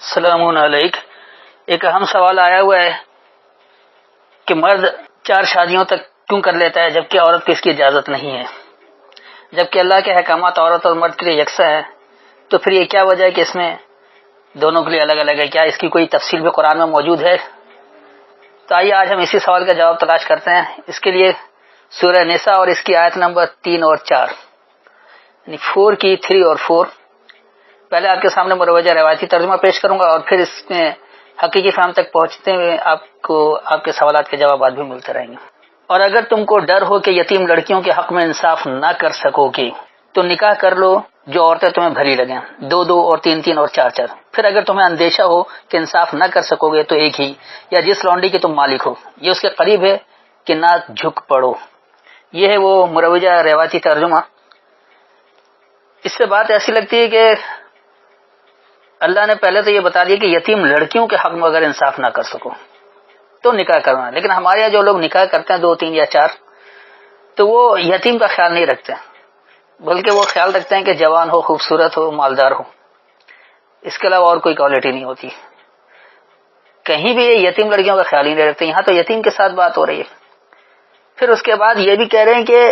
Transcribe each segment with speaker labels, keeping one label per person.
Speaker 1: السلام علیکم۔ ایک اہم سوال آیا ہوا ہے کہ مرد 4 شادیوں تک کیوں کر لیتا ہے جبکہ عورت کو اس کی اجازت نہیں ہے، جبکہ اللہ کے احکامات عورت اور مرد کے لیے یکساں ہیں، تو پھر یہ کیا وجہ ہے کہ اس میں دونوں کے لیے الگ الگ ہے؟ کیا اس کی کوئی تفصیل بھی قرآن میں موجود ہے؟ تو آئیے آج ہم اسی سوال کا جواب تلاش کرتے ہیں۔ اس کے لیے سورہ نساء اور اس کی آیت نمبر 3 اور 4 یعنی 4 کی 3 اور 4 پہلے آپ کے سامنے مروجہ روایتی ترجمہ پیش کروں گا اور پھر اس میں حقیقی فہم تک پہنچتے ہوئے آپ کو آپ کے سوالات کے جوابات بھی ملتے رہیں گے۔ اور اگر تم کو ڈر ہو کہ یتیم لڑکیوں کے حق میں انصاف نہ کر سکو گے تو نکاح کر لو جو عورتیں تمہیں بھلی لگیں، 2 اور 3 اور 4۔ پھر اگر تمہیں اندیشہ ہو کہ انصاف نہ کر سکو گے تو ایک ہی یا جس لونڈی کے تم مالک ہو یہ اس کے قریب ہے کہ نہ جھک پڑو۔ یہ ہے وہ مروجہ روایتی ترجمہ۔ اس سے بات ایسی لگتی ہے کہ اللہ نے پہلے تو یہ بتا دیا کہ یتیم لڑکیوں کے حق میں اگر انصاف نہ کر سکو تو نکاح کرنا، لیکن ہمارے یہاں جو لوگ نکاح کرتے ہیں 2، 3 یا 4 تو وہ یتیم کا خیال نہیں رکھتے، بلکہ وہ خیال رکھتے ہیں کہ جوان ہو، خوبصورت ہو، مالدار ہو، اس کے علاوہ اور کوئی کوالٹی نہیں ہوتی۔ کہیں بھی یہ یتیم لڑکیوں کا خیال ہی نہیں رکھتے، یہاں تو یتیم کے ساتھ بات ہو رہی ہے۔ پھر اس کے بعد یہ بھی کہہ رہے ہیں کہ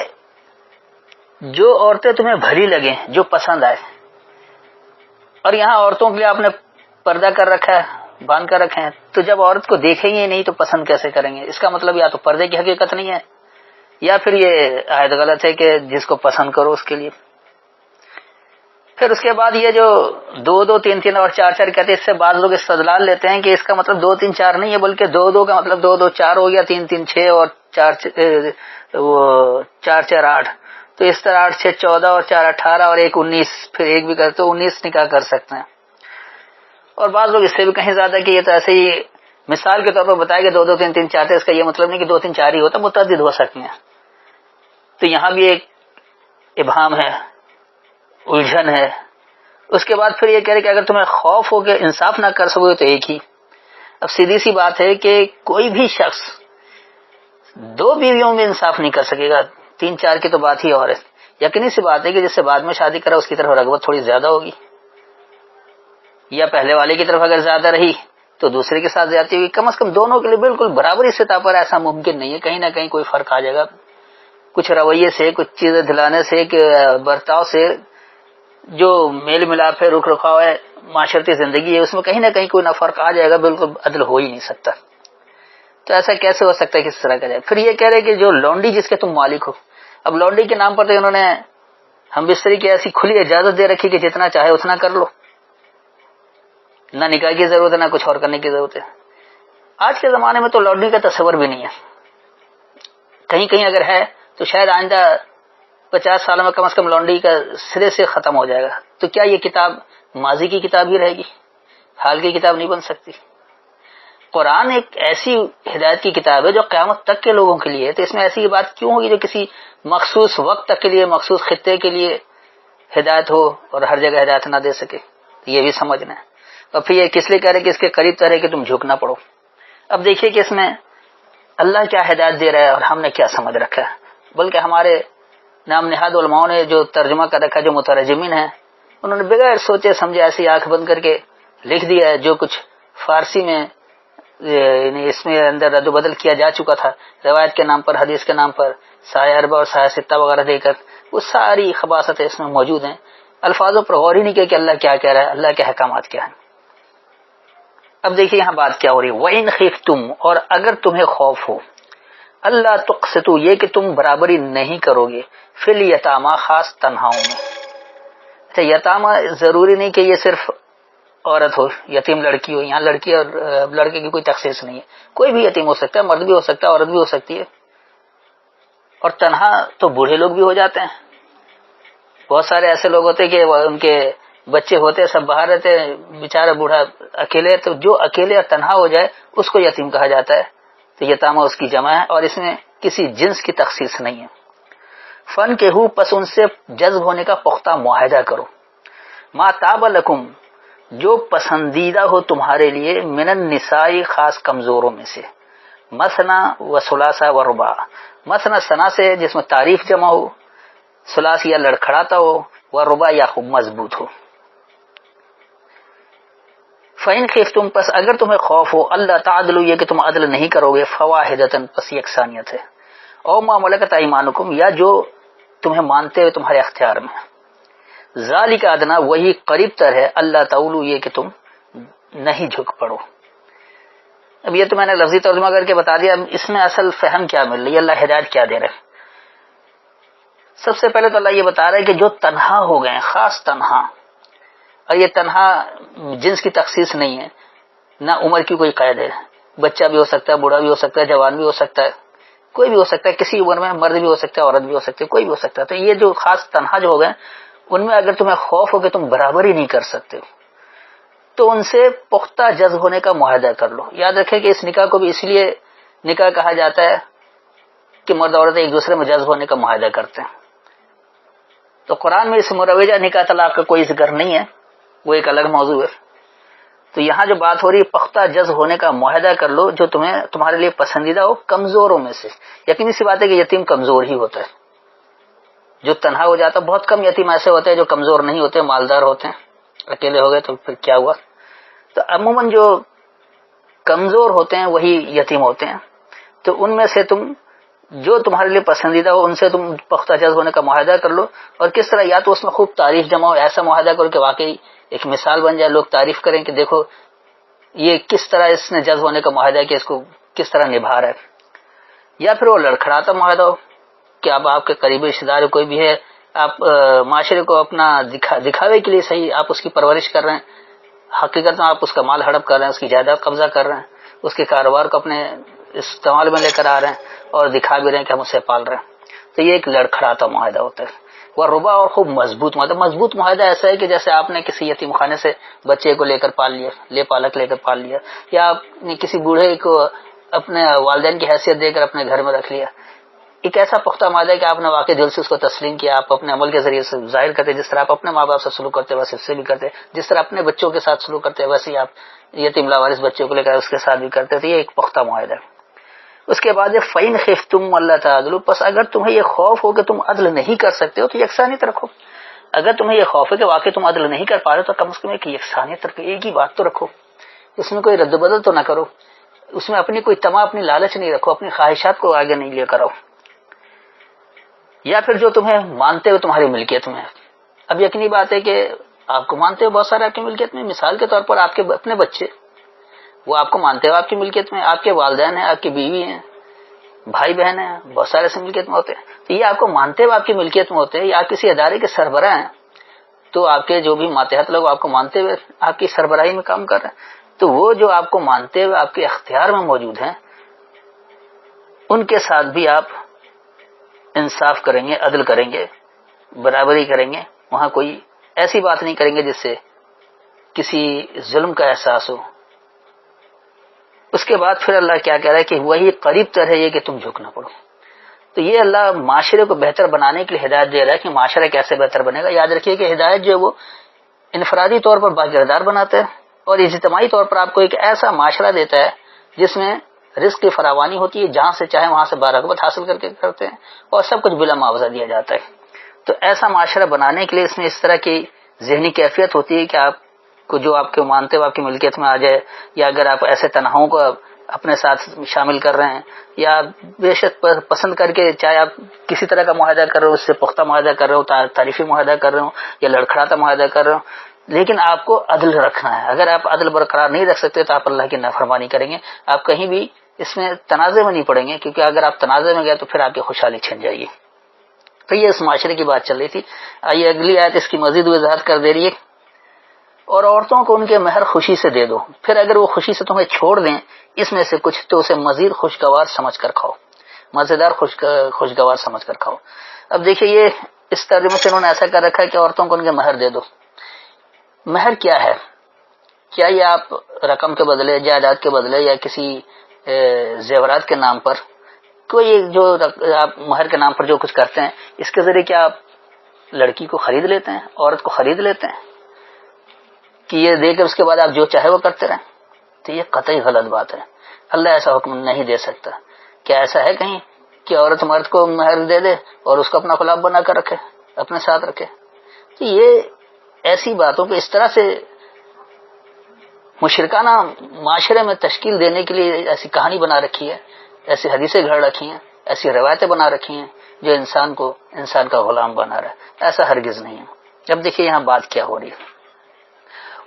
Speaker 1: جو عورتیں تمہیں بھلی لگیں، جو پسند آئے، اور یہاں عورتوں کے لیے آپ نے پردہ کر رکھا ہے، باندھ کر رکھے ہیں، تو جب عورت کو دیکھیں گے نہیں تو پسند کیسے کریں گے؟ اس کا مطلب یا تو پردے کی حقیقت نہیں ہے یا پھر یہ آیت غلط ہے کہ جس کو پسند کرو اس کے لیے۔ پھر اس کے بعد یہ جو 2، 3 اور 4 کہتے ہیں، اس سے بعض لوگ استدلال لیتے ہیں کہ اس کا مطلب 2، 3، 4 نہیں ہے، بلکہ 2 کا مطلب 2، 4 ہو گیا، 3، 6 اور 4، 8۔ تو اس طرح 8، 6، 14 اور 4، 18 اور 1، 19، پھر ایک بھی کرتے تو 19 نکاح کر سکتے ہیں۔ اور بعض لوگ اس سے بھی کہیں زیادہ کہ یہ تو ایسے ہی مثال کے طور پر بتایا کہ 2، 3، 4 تھے، اس کا یہ مطلب نہیں کہ 2، 3، 4 ہی ہوتا، متعدد ہو سکتے ہیں۔ تو یہاں بھی ایک ابہام ہے، الجھن ہے۔ اس کے بعد پھر یہ کہہ رہے کہ اگر تمہیں خوف ہو کہ انصاف نہ کر سکو تو ایک ہی۔ اب سیدھی سی بات ہے کہ کوئی بھی شخص 2 بیویوں میں انصاف نہیں کر سکے گا، 3، 4 کی تو بات ہی اور ہے۔ یقینی سی بات ہے کہ جس سے بعد میں شادی کرا اس کی طرف رغبت تھوڑی زیادہ ہوگی، یا پہلے والے کی طرف اگر زیادہ رہی تو دوسرے کے ساتھ زیادتی ہوگی۔ کم از کم دونوں کے لیے بالکل برابری سطح پر ایسا ممکن نہیں ہے، کہیں نہ کہیں کوئی فرق آ جائے گا، کچھ رویے سے، کچھ چیزیں دلانے سے، کہ برتاؤ سے، جو میل ملاپ ہے، رخ رکھاؤ ہے، معاشرتی زندگی ہے، اس میں کہیں نہ کہیں کوئی نہ فرق آ جائے گا، بالکل عدل ہو ہی نہیں سکتا۔ تو ایسا کیسے ہو سکتا ہے کس طرح کا جائے؟ پھر یہ کہہ رہے کہ جو لونڈی جس کے تم مالک ہو، اب لونڈی کے نام پر تو انہوں نے ہم بستری کی ایسی کھلی اجازت دے رکھی کہ جتنا چاہے اتنا کر لو، نہ نکاح کی ضرورت ہے نہ کچھ اور کرنے کی ضرورت ہے۔ آج کے زمانے میں تو لونڈی کا تصور بھی نہیں ہے، کہیں کہیں اگر ہے تو شاید آئندہ 50 سالوں میں کم از کم لونڈی کا سرے سے ختم ہو جائے گا۔ تو کیا یہ کتاب ماضی کی کتاب ہی رہے گی، حال کی کتاب نہیں بن سکتی؟ قرآن ایک ایسی ہدایت کی کتاب ہے جو قیامت تک کے لوگوں کے لیے ہے، تو اس میں ایسی بات کیوں ہوگی جو کسی مخصوص وقت تک کے لیے، مخصوص خطے کے لیے ہدایت ہو اور ہر جگہ ہدایت نہ دے سکے؟ یہ بھی سمجھنا ہے۔ اور پھر یہ کس لیے کہہ رہے کہ اس کے قریب طرح کہ تم جھک نہ پڑو۔ اب دیکھیے کہ اس میں اللہ کیا ہدایت دے رہا ہے اور ہم نے کیا سمجھ رکھا ہے۔ بلکہ ہمارے نام نہاد علماء نے جو ترجمہ کر رکھا، جو مترجمین ہیں، انہوں نے بغیر سوچے سمجھے ایسی آنکھ بند کر کے لکھ دیا ہے، جو کچھ فارسی میں یعنی اس میں اندر رد و بدل کیا جا چکا تھا، روایت کے نام پر، حدیث کے نام پر، سایہ اربع اور سایہ ستہ وغیرہ دے کر، وہ ساری خباثتیں اس میں موجود ہیں۔ الفاظوں پر غور ہی نہیں کیا کہ اللہ کیا کہہ رہا ہے، اللہ کے احکامات کیا ہیں۔ اب دیکھیے یہاں بات کیا ہو رہی ہے، وَإِنْ خِفْتُمْ، اور اگر تمہیں خوف ہو، اللہ تقسطوا، یہ کہ تم برابری نہیں کرو گے، فی الیتامیٰ، خاص تنہاؤں میں۔ اچھا، یتامہ ضروری نہیں کہ یہ صرف عورت ہو، یتیم لڑکی ہو، یہاں لڑکی اور لڑکے کی کوئی تخصیص نہیں ہے، کوئی بھی یتیم ہو سکتا ہے، مرد بھی ہو سکتا ہے، عورت بھی ہو سکتی ہے۔ اور تنہا تو بوڑھے لوگ بھی ہو جاتے ہیں، بہت سارے ایسے لوگ ہوتے ہیں کہ ان کے بچے ہوتے سب باہر رہتے، بیچارہ بوڑھا اکیلے، تو جو اکیلے اور تنہا ہو جائے اس کو یتیم کہا جاتا ہے۔ تو یتامہ اس کی جمع ہے اور اس میں کسی جنس کی تخصیص نہیں ہے۔ فن کے ہو، پس ان سے جذب ہونے کا پختہ معاہدہ کرو، ما تاب لکم، جو پسندیدہ ہو تمہارے لیے، من النساء، خاص کمزوروں میں سے، مثنا و ثلاثہ و رباع، مثنا ثنا سے جس میں تعریف جمع ہو، ثلاث یا لڑکھڑاتا ہو، و رباع یا خوب مضبوط ہو۔ فَإِنْ خِفْتُمْ پس اگر تمہیں خوف ہو اللہ تعدلوا یہ کہ تم عدل نہیں کرو گے فواحدۃ پس یکسانیت ہے او ما ملکت ایمانکم یا جو تمہیں مانتے ہوئے تمہارے اختیار میں ذالک ادنا وہی قریب تر ہے اللہ تعولوا یہ کہ تم نہیں جھک پڑو. اب یہ تو میں نے لفظی ترجمہ کر کے بتا دیا. اب اس میں اصل فہم کیا مل رہی ہے, اللہ ہدایت کیا دے رہے ہیں. سب سے پہلے تو اللہ یہ بتا رہا ہے کہ جو تنہا ہو گئے خاص تنہا, اور یہ تنہا جنس کی تخصیص نہیں ہے, نہ عمر کی کوئی قید ہے, بچہ بھی ہو سکتا ہے, بوڑھا بھی ہو سکتا ہے, جوان بھی ہو سکتا ہے, کوئی بھی ہو سکتا ہے, کسی عمر میں مرد بھی ہو سکتا ہے, عورت بھی ہو سکتی ہے, کوئی بھی ہو سکتا ہے. تو یہ جو خاص تنہا جو ہو گئے ان میں اگر تمہیں خوف ہو کہ تم برابری نہیں کر سکتے تو ان سے پختہ جذب ہونے کا معاہدہ کر لو. یاد رکھیں کہ اس نکاح کو بھی اس لیے نکاح کہا جاتا ہے کہ مرد عورت ایک دوسرے میں جذب ہونے کا معاہدہ کرتے ہیں. تو قرآن میں اس مروجہ نکاح طلاق کا کوئی ذکر نہیں ہے, وہ ایک الگ موضوع ہے. تو یہاں جو بات ہو رہی ہے پختہ جذب ہونے کا معاہدہ کر لو جو تمہارے لیے پسندیدہ ہو کمزوروں میں سے. یقینی سی بات ہے کہ یتیم کمزور ہی ہوتا ہے, جو تنہا ہو جاتا ہے. بہت کم یتیم ایسے ہوتے ہیں جو کمزور نہیں ہوتے, مالدار ہوتے ہیں. اکیلے ہو گئے تو پھر کیا ہوا. تو عموماً جو کمزور ہوتے ہیں وہی یتیم ہوتے ہیں. تو ان میں سے تم جو تمہارے لیے پسندیدہ ہو ان سے تم پختہ جذب ہونے کا معاہدہ کر لو. اور کس طرح, یا تو اس میں خوب تعریف جمع ہو, ایسا معاہدہ کرو کہ واقعی ایک مثال بن جائے, لوگ تعریف کریں کہ دیکھو یہ کس طرح اس نے جذب ہونے کا معاہدہ کہ اس کو کس طرح نبھا رہا ہے. یا پھر وہ لڑکھڑاتا معاہدہ ہو کہ اب آپ کے قریبی رشتے دار کوئی بھی ہے, آپ معاشرے کو اپنا دکھاوے کے لیے صحیح آپ اس کی پرورش کر رہے ہیں, حقیقت میں آپ اس کا مال ہڑپ کر رہے ہیں, اس کی جائیداد قبضہ کر رہے ہیں, اس کے کاروبار کو اپنے استعمال میں لے کر آ رہے ہیں اور دکھا بھی رہے ہیں کہ ہم اسے پال رہے ہیں. تو یہ ایک لڑکھڑاتا معاہدہ ہوتا ہے. وہ ربا اور خوب مضبوط معاہدہ. مضبوط معاہدہ ایسا ہے کہ جیسے آپ نے کسی یتیم خانے سے بچے کو لے کر پال لیا, پالک لے کر پال لیا, یا آپ نے کسی بوڑھے کو اپنے والدین کی حیثیت دے کر اپنے گھر میں رکھ لیا. ایک ایسا پختہ معاہدہ ہے کہ آپ نے واقعی دل سے اس کو تسلیم کیا, آپ اپنے عمل کے ذریعے سے ظاہر کرتے, جس طرح آپ اپنے ماں باپ سے سلوک کرتے ویسے اس سے بھی کرتے, جس طرح اپنے بچوں کے ساتھ سلوک کرتے ویسے ہی آپ یتیم لاوارث بچوں کو لے کر اس کے ساتھ بھی کرتے. تو یہ ایک پختہ معاہدہ ہے. اس کے بعد فَإِنْ خِفْتُمْ أَلَّا تَعْدِلُوا پس اگر تمہیں یہ خوف ہو کہ تم عدل نہیں کر سکتے ہو تو یکسانیت رکھو. اگر تمہیں یہ خوف ہے کہ واقعی تم عدل نہیں کر پا رہے تو کم از کم ایک یکسانیت رکھو, ایک ہی بات تو رکھو, اس میں کوئی رد و بدل تو نہ کرو, اس میں اپنی کوئی طمع اپنی لالچ نہیں رکھو, اپنی خواہشات کو آگے نہیں لے کر آؤ. یا پھر جو تمہیں مانتے ہوئے تمہاری ملکیت میں ہے. اب یقینی بات ہے کہ آپ کو مانتے ہوئے بہت سارے آپ کی ملکیت میں, مثال کے طور پر آپ کے اپنے بچے, وہ آپ کو مانتے ہوئے آپ کی ملکیت میں, آپ کے والدین ہیں, آپ کی بیوی ہیں, بھائی بہن ہیں, بہت سارے سے ملکیت میں ہوتے ہیں. تو یہ آپ کو مانتے ہوئے آپ کی ملکیت میں ہوتے ہیں, یا آپ کسی ادارے کے سربراہ ہیں تو آپ کے جو بھی ماتحت لوگ آپ کو مانتے ہوئے آپ کی سربراہی میں کام کر رہے ہیں, تو وہ جو آپ کو مانتے ہوئے آپ کے اختیار میں موجود ہیں ان کے ساتھ بھی آپ انصاف کریں گے, عدل کریں گے, برابری کریں گے. وہاں کوئی ایسی بات نہیں کریں گے جس سے کسی ظلم کا احساس ہو. اس کے بعد پھر اللہ کیا کہہ رہا ہے کہ وہی قریب تر ہے یہ کہ تم جھک نہ پڑو. تو یہ اللہ معاشرے کو بہتر بنانے کے لیے ہدایت دے رہا ہے کہ معاشرہ کیسے بہتر بنے گا. یاد رکھیے کہ ہدایت جو ہے وہ انفرادی طور پر باکردار بناتا ہے اور اجتماعی طور پر آپ کو ایک ایسا معاشرہ دیتا ہے جس میں رزق کی فراوانی ہوتی ہے, جہاں سے چاہے وہاں سے بارغبت حاصل کر کے کرتے ہیں اور سب کچھ بلا معاوضہ دیا جاتا ہے. تو ایسا معاشرہ بنانے کے لیے اس میں اس طرح کی ذہنی کیفیت ہوتی ہے کہ آپ کو جو آپ کے مانتے ہوئے آپ کی ملکیت میں آ جائے, یا اگر آپ ایسے تنہاؤں کو اپنے ساتھ شامل کر رہے ہیں یا بے شک پسند کر کے, چاہے آپ کسی طرح کا معاہدہ کر رہے ہو, اس سے پختہ معاہدہ کر رہے ہو, تعریفی معاہدہ کر رہے ہو یا لڑکھڑاتا معاہدہ کر رہے ہو, لیکن آپ کو عدل رکھنا ہے. اگر آپ عدل برقرار نہیں رکھ سکتے تو آپ اللہ کی نافرمانی کریں گے, آپ کہیں بھی اس میں تنازع میں نہیں پڑیں گے, کیونکہ اگر آپ تنازع میں گئے تو پھر آپ کی خوشحالی چھن جائے گی. تو یہ اس معاشرے کی بات چل رہی تھی. آئیے اگلی آیت اس کی مزید وضاحت کر دے رہی ہے. اور عورتوں کو ان کے مہر خوشی سے دے دو, پھر اگر وہ خوشی سے تمہیں چھوڑ دیں اس میں سے کچھ تو اسے مزید خوشگوار سمجھ کر کھاؤ, مزیدار خوشگوار سمجھ کر کھاؤ. اب دیکھیے یہ اس ترجمے سے انہوں نے ایسا کر رکھا ہے کہ عورتوں کو ان کے مہر دے دو. مہر کیا ہے؟ کیا یہ آپ رقم کے بدلے, جائیداد کے بدلے یا کسی زیورات کے نام پر, کوئی جو آپ مہر کے نام پر جو کچھ کرتے ہیں اس کے ذریعے کیا آپ لڑکی کو خرید لیتے ہیں, عورت کو خرید لیتے ہیں کہ یہ دے کر اس کے بعد آپ جو چاہے وہ کرتے رہیں؟ تو یہ قطعی غلط بات ہے. اللہ ایسا حکم نہیں دے سکتا. کیا ایسا ہے کہیں کہ عورت مرد کو مہر دے دے اور اس کو اپنا غلام بنا کر رکھے, اپنے ساتھ رکھے؟ تو یہ ایسی باتوں پہ اس طرح سے مشرکانہ معاشرے میں تشکیل دینے کے لیے ایسی کہانی بنا رکھی ہے، ایسی حدیثیں گھڑ رکھی ہیں، ایسی روایتیں بنا رکھی ہیں جو انسان کا غلام بنا رہا ہے. ایسا ہرگز نہیں ہے. اب دیکھیے یہاں بات کیا ہو رہی ہے.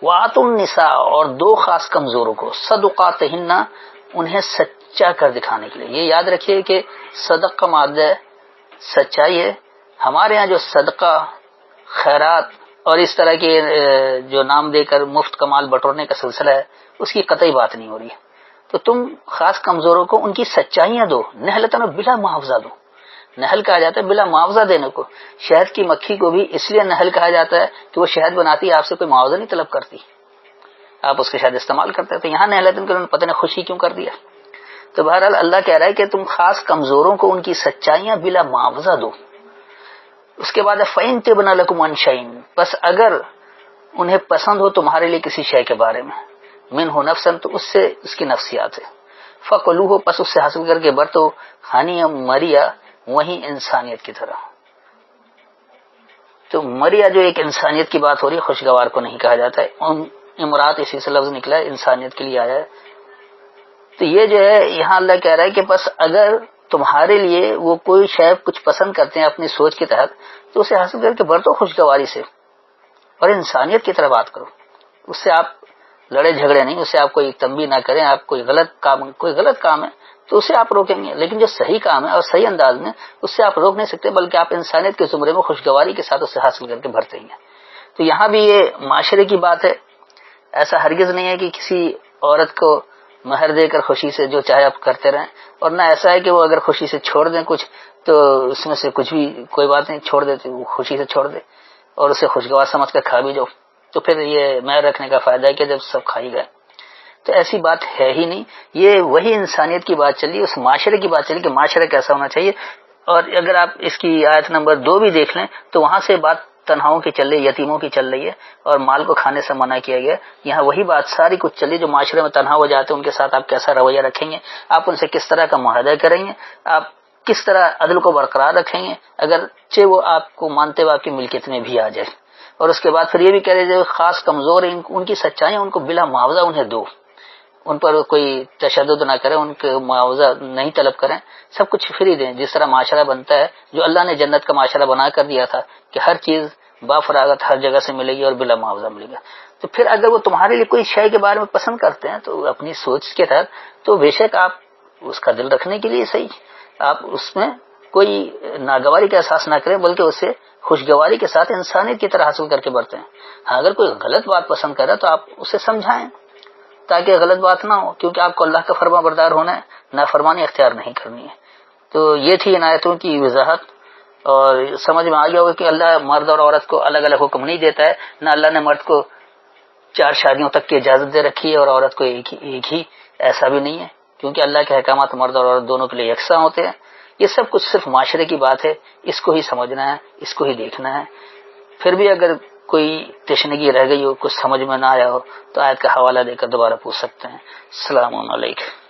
Speaker 1: وَآتُوا النِّسَاءَ، اور دو خاص کمزوروں کو، صدقاتہن، انہیں سچا کر دکھانے کے لیے. یہ یاد رکھیے کہ صدق کا مادہ سچائی ہے. ہمارے ہاں جو صدقہ، خیرات اور اس طرح کے جو نام دے کر مفت کمال بٹورنے کا سلسلہ ہے، اس کی قطعی بات نہیں ہو رہی ہے. تو تم خاص کمزوروں کو ان کی سچائیاں دو، نہلتاً بلا معاوضہ دو. نہل کہا جاتا ہے بلا معاوضہ دینے کو. شہد کی مکھی کو بھی اس لیے نہل کہا جاتا ہے کہ وہ شہد بناتی ہے، آپ سے کوئی معاوضہ نہیں طلب کرتی، آپ اس کے شہد استعمال کرتے ہیں. تو یہاں نہلتاً کہ انہوں نے پتہ نہیں خوشی کیوں کر دیا. تو بہرحال اللہ کہہ رہا ہے کہ تم خاص کمزوروں کو ان کی سچائیاں بلا معاوضہ دو. اس کے بعد فَإِن تِبْنَ لَكُمْ عَنْ شَيْءٍ، بس اگر انہیں پسند ہو تمہارے لیے کسی شے کے بارے میں، مِنْهُ نَفْسًا، تو اس سے اس کی نفسیات ہے، فَكُلُوهُ، پس اس سے حاصل کر کے برتو، ہنیئا مریا، وہی انسانیت کی طرح. تو مریا جو ایک انسانیت کی بات ہو رہی ہے، خوشگوار کو نہیں کہا جاتا ہے. امرات اسی سے لفظ نکلا ہے، انسانیت کے لیے آیا ہے. تو یہ جو ہے یہاں اللہ کہہ رہا ہے کہ بس اگر تمہارے لیے وہ کوئی شے کچھ پسند کرتے ہیں اپنی سوچ کے تحت، تو اسے حاصل کر کے برتو خوشگواری سے، اور انسانیت کی طرح بات کرو. اس سے آپ لڑے جھگڑے نہیں، اس سے آپ کوئی تنبیہ نہ کریں. آپ کوئی غلط کام ہے تو اسے آپ روکیں گے، لیکن جو صحیح کام ہے اور صحیح انداز میں، اس سے آپ روک نہیں سکتے، بلکہ آپ انسانیت کے زمرے میں خوشگواری کے ساتھ اسے حاصل کر کے بھرتے ہیں. تو یہاں بھی یہ معاشرے کی بات ہے. ایسا ہرگز نہیں ہے کہ کسی عورت کو مہر دے کر خوشی سے جو چاہے آپ کرتے رہیں، اور نہ ایسا ہے کہ وہ اگر خوشی سے چھوڑ دیں کچھ تو اس میں سے کچھ بھی کوئی بات نہیں، چھوڑ دیتے، وہ خوشی سے چھوڑ دے اور اسے خوشگوار سمجھ کر کھا بھی جاؤ. تو پھر یہ مہر رکھنے کا فائدہ ہے کہ جب سب کھائی گئے. تو ایسی بات ہے ہی نہیں. یہ وہی انسانیت کی بات چلی، اس معاشرے کی بات چلی کہ معاشرہ کیسا ہونا چاہیے. اور اگر آپ اس کی آیت نمبر 2 بھی دیکھ لیں تو وہاں سے بات تنہاؤں کی چل رہی ہے، یتیموں کی چل رہی ہے، اور مال کو کھانے سے منع کیا گیا. یہاں وہی بات ساری کچھ چل رہی ہے جو معاشرے میں تنہا ہو جاتے ہیں ان کے ساتھ آپ کیسا رویہ رکھیں گے، آپ ان سے کس طرح کا معاہدہ کریں گے، آپ کس طرح عدل کو برقرار رکھیں گے اگرچہ وہ آپ کو مانتے ہوئے آپ کی ملکیت میں بھی آ جائے. اور اس کے بعد پھر یہ بھی کہہ رہے جو خاص کمزور ہیں ان کی سچائیاں ان کو بلا معاوضہ انہیں دو، ان پر کوئی تشدد نہ کریں، ان کے معاوضہ نہیں طلب کریں، سب کچھ فری دیں. جس طرح معاشرہ بنتا ہے جو اللہ نے جنت کا معاشرہ بنا کر دیا تھا کہ ہر چیز با فراغت ہر جگہ سے ملے گی اور بلا معاوضہ ملے گا. تو پھر اگر وہ تمہارے لیے کوئی شے کے بارے میں پسند کرتے ہیں تو اپنی سوچ کے تحت، تو بے شک آپ اس کا دل رکھنے کے لیے صحیح، آپ اس میں کوئی ناگواری کا احساس نہ کریں، بلکہ اسے خوشگواری کے ساتھ انسانیت کی طرح حاصل کر کے بڑھتے ہیں. ہاں اگر کوئی غلط بات پسند کرے تو آپ اسے سمجھائیں تاکہ غلط بات نہ ہو، کیونکہ آپ کو اللہ کا فرما بردار ہونا ہے، نافرمانی اختیار نہیں کرنی ہے. تو یہ تھی ان آیتوں کی وضاحت، اور سمجھ میں آ گیا ہوگا کہ اللہ مرد اور عورت کو الگ الگ حکم نہیں دیتا ہے. نہ اللہ نے مرد کو 4 شادیوں تک کی اجازت دے رکھی ہے اور عورت کو ایک ہی، ایسا بھی نہیں ہے، کیونکہ اللہ کے احکامات مرد اور عورت دونوں کے لیے یکساں ہوتے ہیں. یہ سب کچھ صرف معاشرے کی بات ہے، اس کو ہی سمجھنا ہے، اس کو ہی دیکھنا ہے. پھر بھی اگر کوئی تشنگی رہ گئی ہو، کچھ سمجھ میں نہ آیا ہو، تو آیت کا حوالہ دے کر دوبارہ پوچھ سکتے ہیں. السلام علیکم.